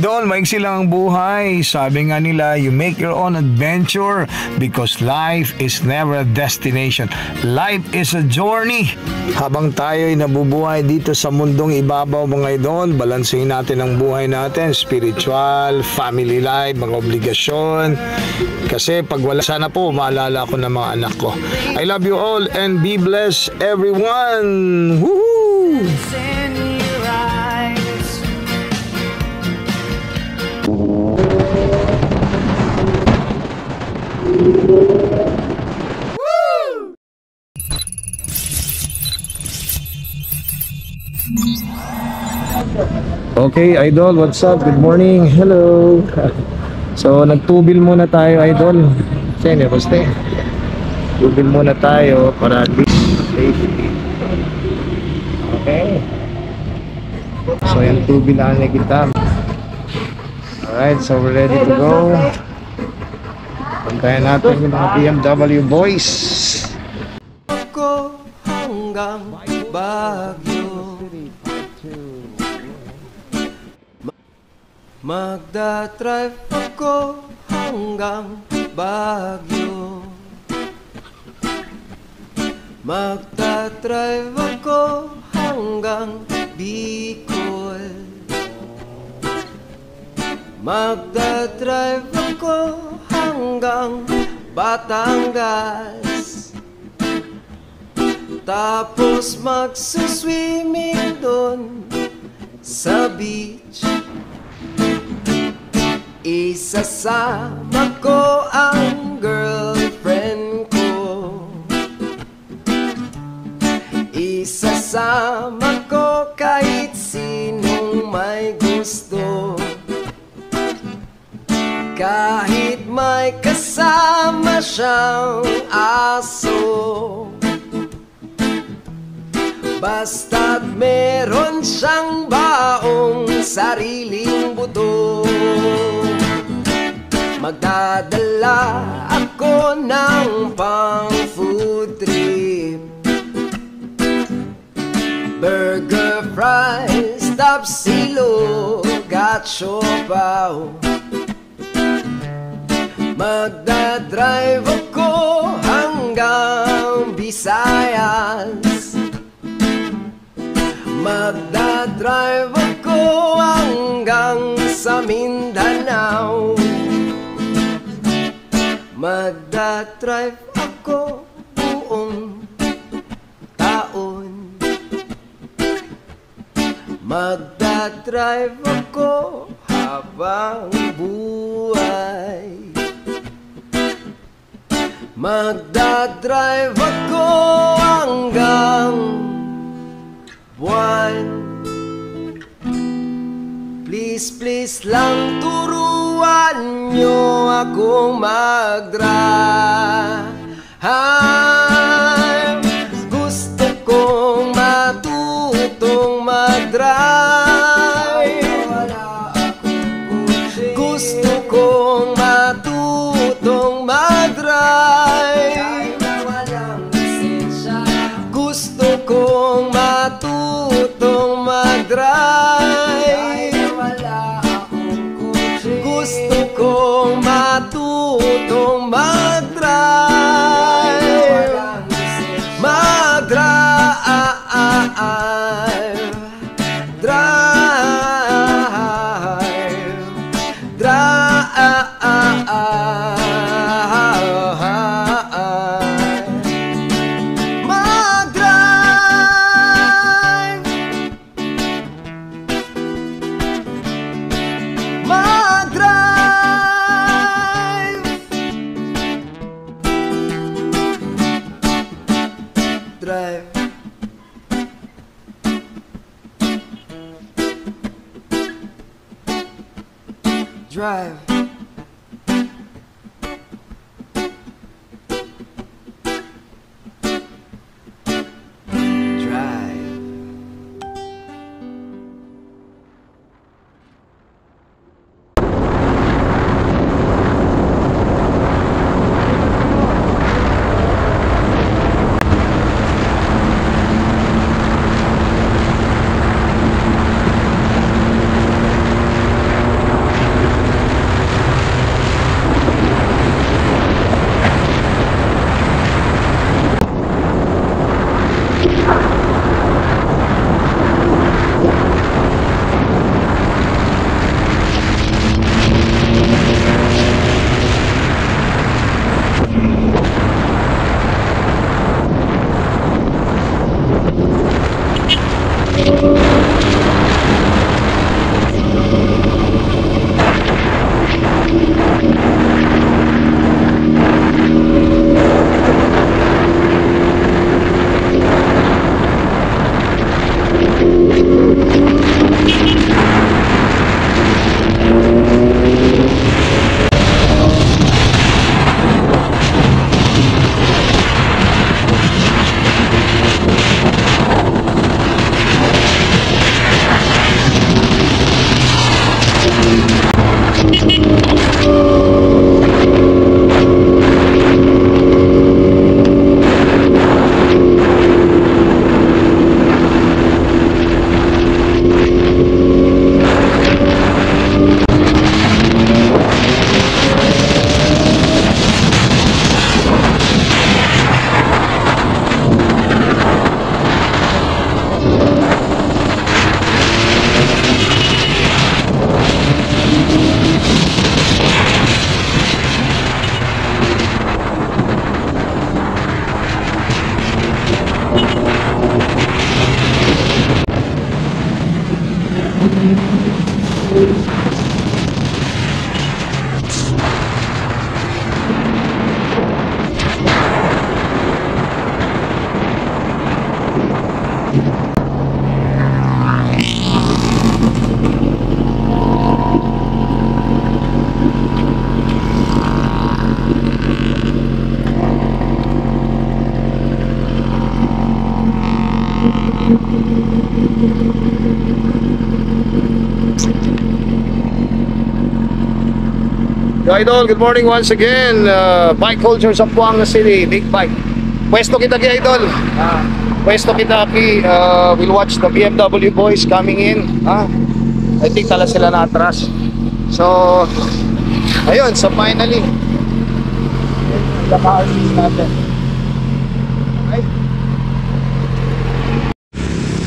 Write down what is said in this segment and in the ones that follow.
idol, maiksi lang ang buhay. Sabi nga nila, you make your own adventure because life is never a destination. Life is a journey. Habang tayo'y nabubuhay dito sa mundong ibabaw mga idol, balansehin natin ang buhay natin, spiritual, family life, mga obligasyon. Kasi pag wala, sana po maalala ko ng mga anak ko. I love you all and be blessed everyone. Woohoo! Okay, idol, what's up? Good morning. Hello. So, nagtubil muna tayo, idol. Sene, boste. Tubil muna tayo para at least safety. Okay. So, yung tubilan na kita. Alright, so we're ready to go. Pantayan natin yung mga BMW boys. Ako hanggang Baguio, magdadrive ako hanggang Baguio, magdadrive ako hanggang Bicol, magdadrive ako hanggang Batangas, tapos magsuswimming doon sa beach. Isasama ko ang girlfriend ko, isasama ko kahit sinong may gusto, kahit may kasama siyang aso, basta't meron siyang baong sariling buto. Magdadala ako ng pang food trip, burger, fries, tapsilog at siopaw. Magdadrive ako hanggang Visayas, magdadrive ako hanggang sa Mindanao, magdadrive ako buong taon, magdadrive ako habang buhay, magdadrive ako hanggang buwan. Please, please lang turuan nyo akong mag-drive. Gusto kong matutong mag-drive, gusto kong matutong mag-drive, gusto kong matutong mag-drive, gusto kong matutong mag-drive, mag-drive, drive, drive. Drive. Yo, Idol, good morning once again. Bike culture sa Buanga City, big bike. Pwesto kita ki Idol. Pwesto kita ki. We'll watch the BMW boys coming in. I think tala sila na atras. So, ayun, so finally. Naka-RCs natin. Okay.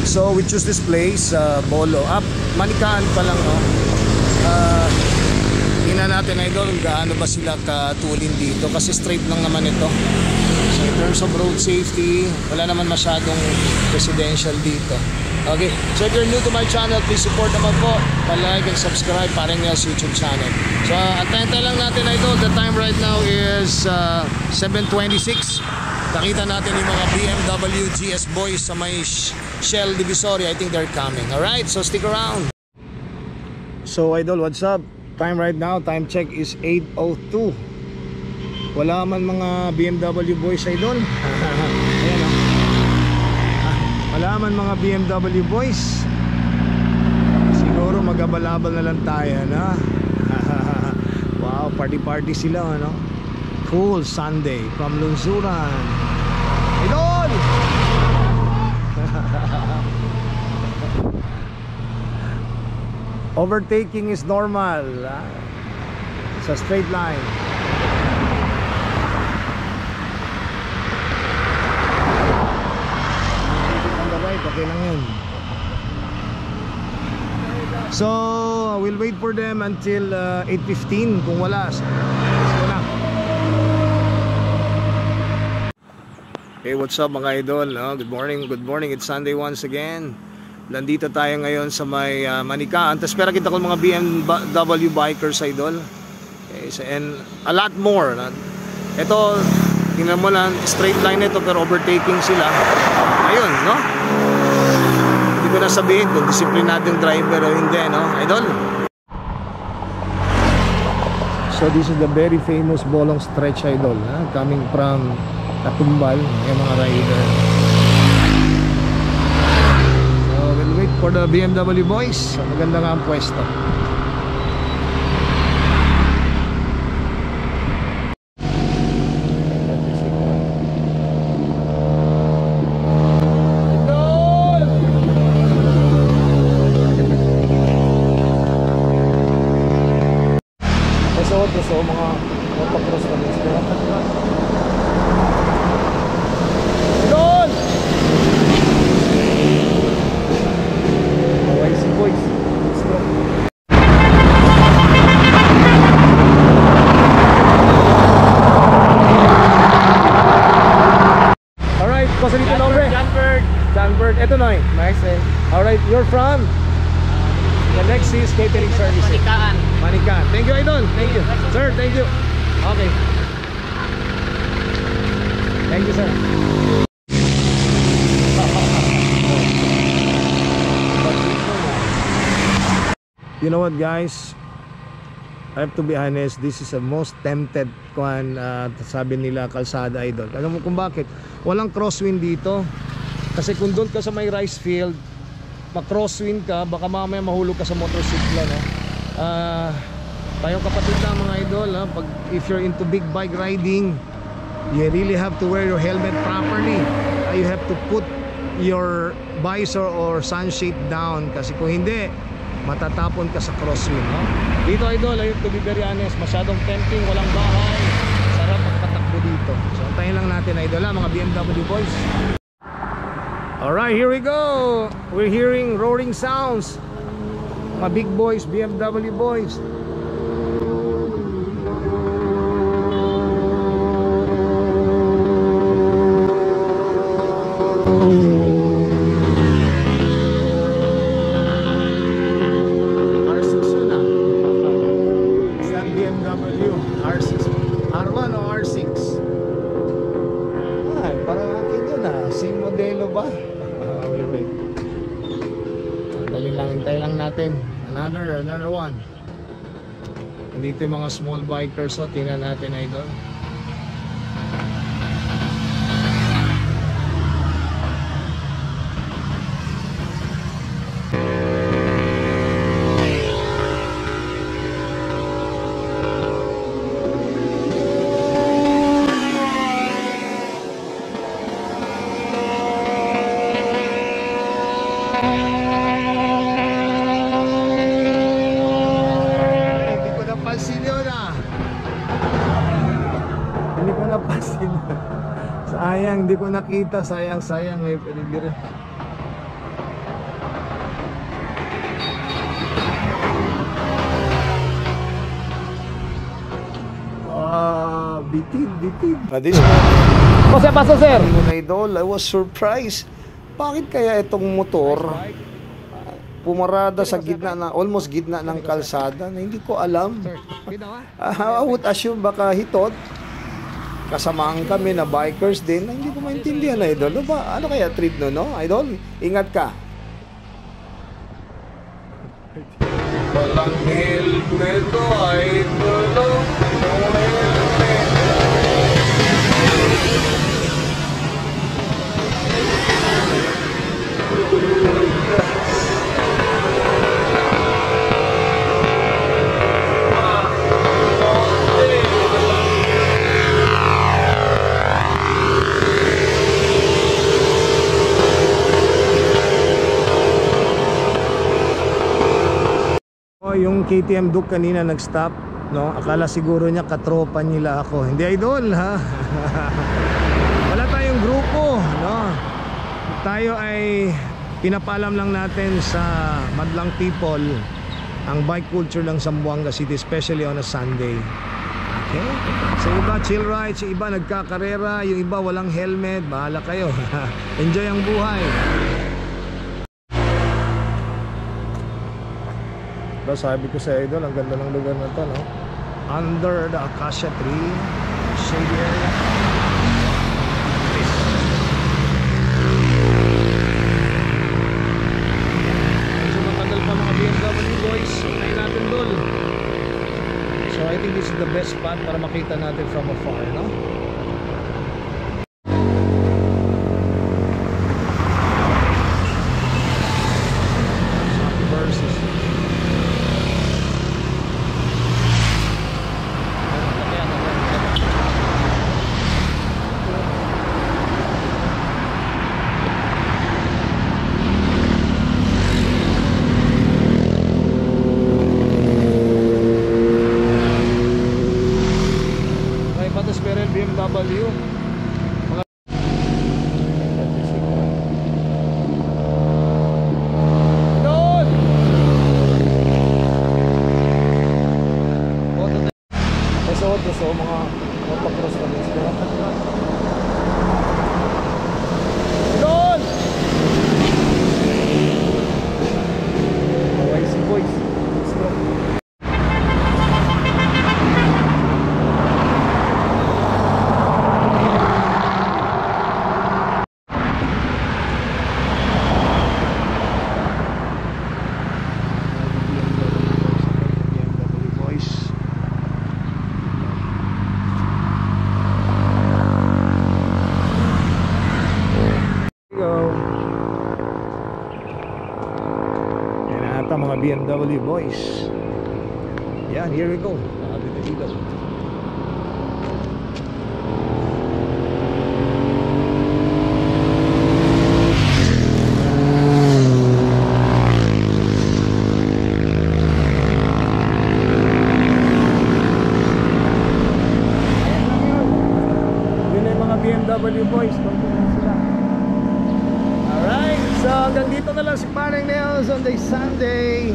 So, we choose this place, Bolo. Manikaan pa lang, no? Tingnan natin, Idol, gaano ba sila katulin dito kasi straight lang naman ito. So in terms of road safety, wala naman masyadong residential dito. Okay, so if you're new to my channel, please support naman po, like and subscribe para nyo sa YouTube channel. So antayin lang natin, Idol. The time right now is 7:26. Nakita natin yung mga BMW GS boys sa may Shell Divisoria. I think they're coming. Alright, so stick around. So Idol, what's up? Time right now, time check is 8:02. Wala man mga BMW boys, Idol. Ayan, oh. Wala man mga BMW boys. Siguro mag-abal-abal na lang tayo, no? Wow, party sila, no? Cool Sunday from Lunsuran. Idol! Overtaking is normal sa straight line. On the right, okay lang yun. So, we'll wait for them until 8:15. Kung wala, so na. Hey, what's up mga idol? Good morning, it's Sunday once again. Nandito tayo ngayon sa may Manikaan. Tapos pera kita ko mga BMW bikers, Idol. Okay, so, and a lot more. Ito, tingnan mo lang, straight line ito pero overtaking sila. Ayun, no? Hindi ko na sabihin kung disiplinadong driver o hindi, no? Idol? So this is the very famous Bolong Stretch, Idol. Coming from Katumbal, yung mga rider. For the BMW boys, maganda nga ang pwesto. So mga motocross na rin sila. Ito na eh. Nice eh. Alright. Alright, you're from? Alexis Catering Services. Manikaan. Manikaan. Thank you, Idol. Thank you. Sir, thank you. Okay. Thank you, sir. You know what, guys? I have to be honest, this is the most tempted kuan, sabi nila kalsada, Idol. Alam mo kung bakit? Walang crosswind dito. Kasi kung doon ka sa may rice field, ma-crosswind ka, baka mamaya mahulog ka sa motorsiklo, no? Tayong kapatid lang mga Idol, ha? If you're into big bike riding, you really have to wear your helmet properly. You have to put your visor or sunshade down, kasi kung hindi, matatapon ka sa crosswind, no? Dito, Idol, I have to be very honest, masyadong tempting, walang bahay, sarap magpatakbo dito. So antayin lang natin, Idol, ha? Mga BMW boys. Alright, here we go. We're hearing roaring sounds. Mga big boys, BMW boys. R6 yun, ah. It's not BMW. R6. R1 o R6? Ay, parang akin yun, ah. Same modelo ba? Wait. Dali lang, hintay lang natin. Another one. Dito yung mga small bikers, so tingnan natin, Idol. Sayang, hindi ko nakita. Sayang eh. Peligro. Bitid. This morning, Paso, sir. mga Idol, I was surprised. Bakit kaya itong motor pumarada sa gitna na, almost gitna ng kalsada, na hindi ko alam. I would assume baka hitot. Kasamaan kami na bikers din, na hindi ko maintindihan, Idol. Ano kaya trip no, Idol? Ingat ka. Walang helmet ko, Idol. Yung KTM Duke kanina nag-stop, no? Akala siguro niya katropa nila ako. Hindi, Idol, ha? Wala tayong grupo, no? Tayo ay pinapaalam lang natin sa madlang people ang bike culture ng Zamboanga City, especially on a Sunday. Okay? Sa iba chill ride, sa iba nagkakarera, yung iba walang helmet, bahala kayo. Enjoy ang buhay. Sabi ko sa Idol, ang ganda ng lugar na to, no? Under the acacia tree, shady area. Medyo matagal pa mga BMW boys, hintayin natin doon. So I think this is the best spot para makita natin from afar, no? Basta mga BMW boys. Yan, here we go. Nakabit na dito. BMW boys, confident sila. Alright, so hanggang dito na lang si Paring Nels on this Sunday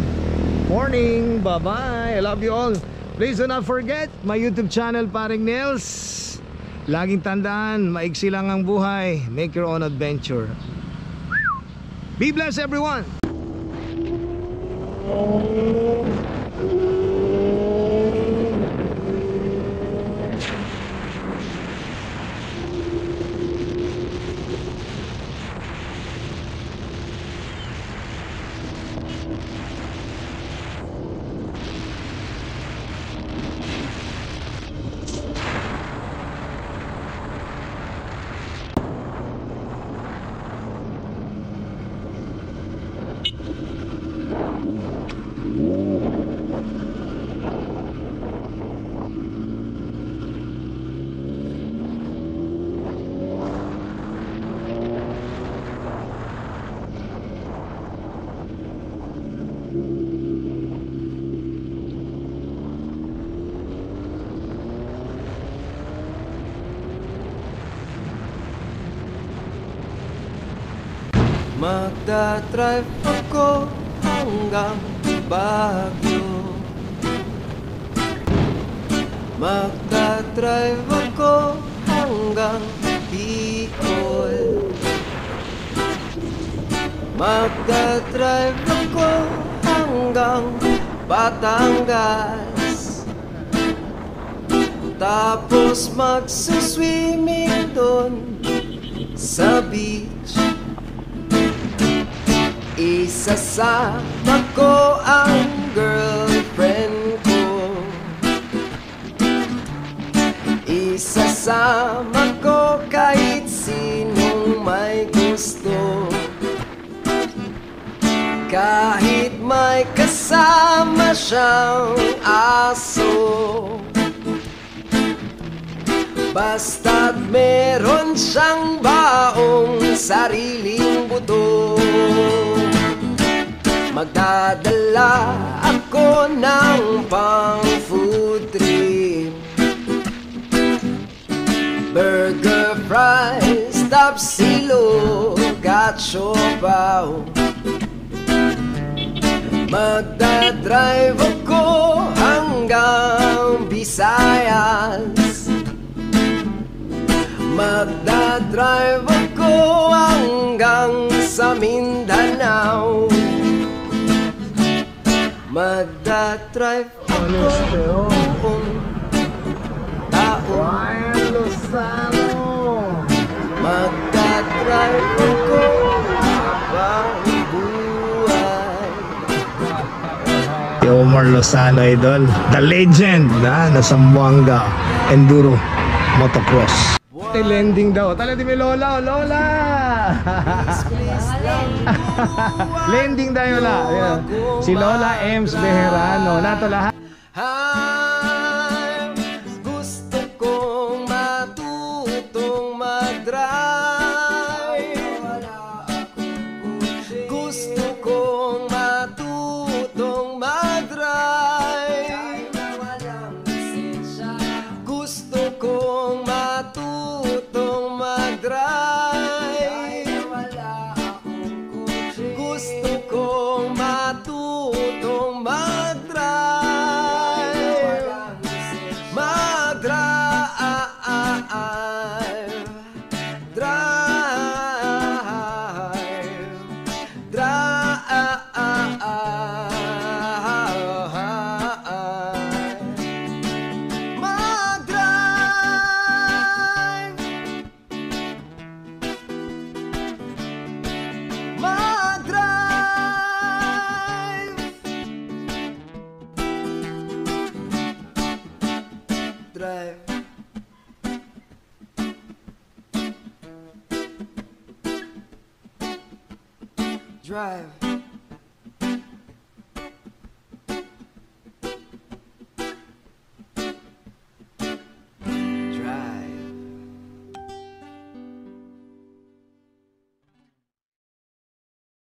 morning. Bye bye, I love you all. Please do not forget my YouTube channel, Paring Nels. Laging tandaan, maigsi lang ang buhay. Make your own adventure. Be blessed everyone. Magdadrive ako hanggang Baguio. Magdadrive ako hanggang Bicol. Magdadrive ako hanggang Batangas. Tapos magsuswimming doon sa beach. Isasama ko ang girlfriend ko. Isasama ko kahit sinong may gusto. Kahit may kasama siyang aso. Basta't meron siyang baong sariling buto. Magdadala ako ng pang food trip. Burger, fries, tapsilog at siopaw. Magdadrive ako hanggang Visayas. Magdadrive ako hanggang sa Mindanao. Magdadrive ako buong taon. Magdadrive ako habang buhay. Omar Lozano, idol. The legend na Zamboanga Enduro Motocross. Landing daw. Tala di may Lola, Lola. Landing tayo la. Ayan. Si Lola Ems Bejerano. Nato lahat. Gusto kong matutong mag-drive. Gusto kong matutong mag-drive. Gusto kong matutong mag-drive. Gusto kong matutong mag-drive. Mag-drive. Drive. Drive. Drive.